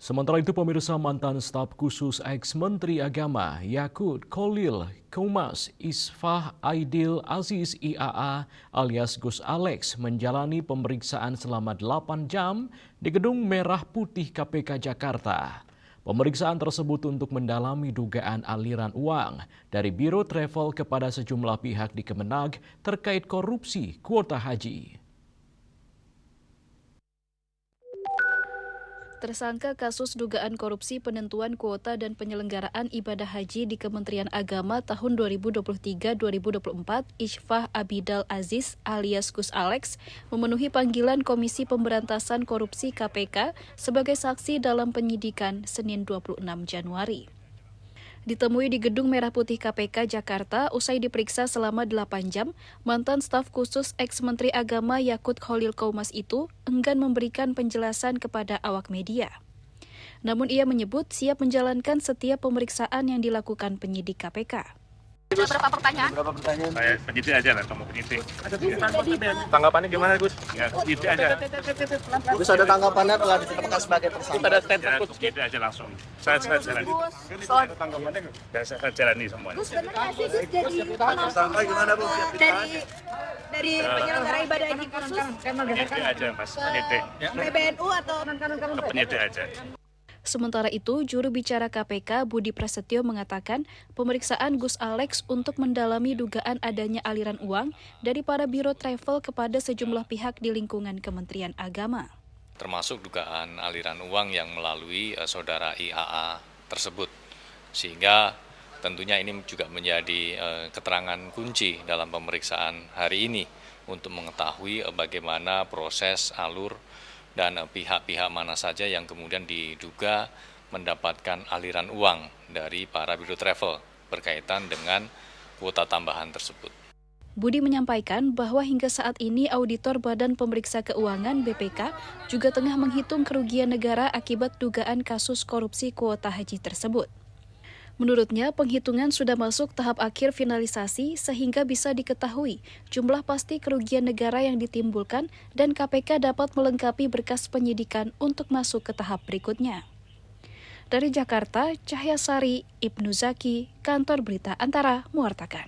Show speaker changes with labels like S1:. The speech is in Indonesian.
S1: Sementara itu pemirsa, mantan staf khusus ex-Menteri Agama Yakut Khalil Qaumas Isfah Aidil Aziz IAA alias Gus Alex menjalani pemeriksaan selama 8 jam di Gedung Merah Putih KPK Jakarta. Pemeriksaan tersebut untuk mendalami dugaan aliran uang dari Biro Travel kepada sejumlah pihak di Kemenag terkait korupsi kuota haji.
S2: Tersangka kasus dugaan korupsi penentuan kuota dan penyelenggaraan ibadah haji di Kementerian Agama tahun 2023-2024, Isfah Aidil Aziz alias Gus Alex memenuhi panggilan Komisi Pemberantasan Korupsi KPK sebagai saksi dalam penyidikan Senin 26 Januari. Ditemui di Gedung Merah Putih KPK Jakarta usai diperiksa selama 8 jam, mantan staf khusus ex-Menteri Agama Yakut Khalil Qaumas itu enggan memberikan penjelasan kepada awak media. Namun ia menyebut siap menjalankan setiap pemeriksaan yang dilakukan penyidik KPK.
S3: Berapa pertanyaan?
S4: Saya penyidik aja lah, kamu penyidik. Tanggapannya gimana, Gus? Ya, penyidik aja.
S5: Gus, ada tanggapannya telah ditetapkan sebagai tersangka.
S4: Pada statement penyidik aja langsung. Saya jalani. Tanggapannya saya jalani semuanya.
S3: Gus, benar nggak sih Gus jadi
S5: Tersangka gimana, Bu?
S3: dari penyelenggara ibadah haji khusus
S4: Penyidik aja, Mas. Penyidik.
S3: PBNU atau
S4: Penyidik aja.
S2: Sementara itu, juru bicara KPK Budi Prasetyo mengatakan pemeriksaan Gus Alex untuk mendalami dugaan adanya aliran uang dari para biro travel kepada sejumlah pihak di lingkungan Kementerian Agama.
S6: Termasuk dugaan aliran uang yang melalui saudara IAA tersebut. Sehingga tentunya ini juga menjadi keterangan kunci dalam pemeriksaan hari ini untuk mengetahui bagaimana proses alur dan pihak-pihak mana saja yang kemudian diduga mendapatkan aliran uang dari para biro travel berkaitan dengan kuota tambahan tersebut.
S2: Budi menyampaikan bahwa hingga saat ini Auditor Badan Pemeriksa Keuangan BPK juga tengah menghitung kerugian negara akibat dugaan kasus korupsi kuota haji tersebut. Menurutnya, penghitungan sudah masuk tahap akhir finalisasi sehingga bisa diketahui jumlah pasti kerugian negara yang ditimbulkan dan KPK dapat melengkapi berkas penyidikan untuk masuk ke tahap berikutnya. Dari Jakarta, Cahyasari Ibnu Zaki, Kantor Berita Antara, mewartakan.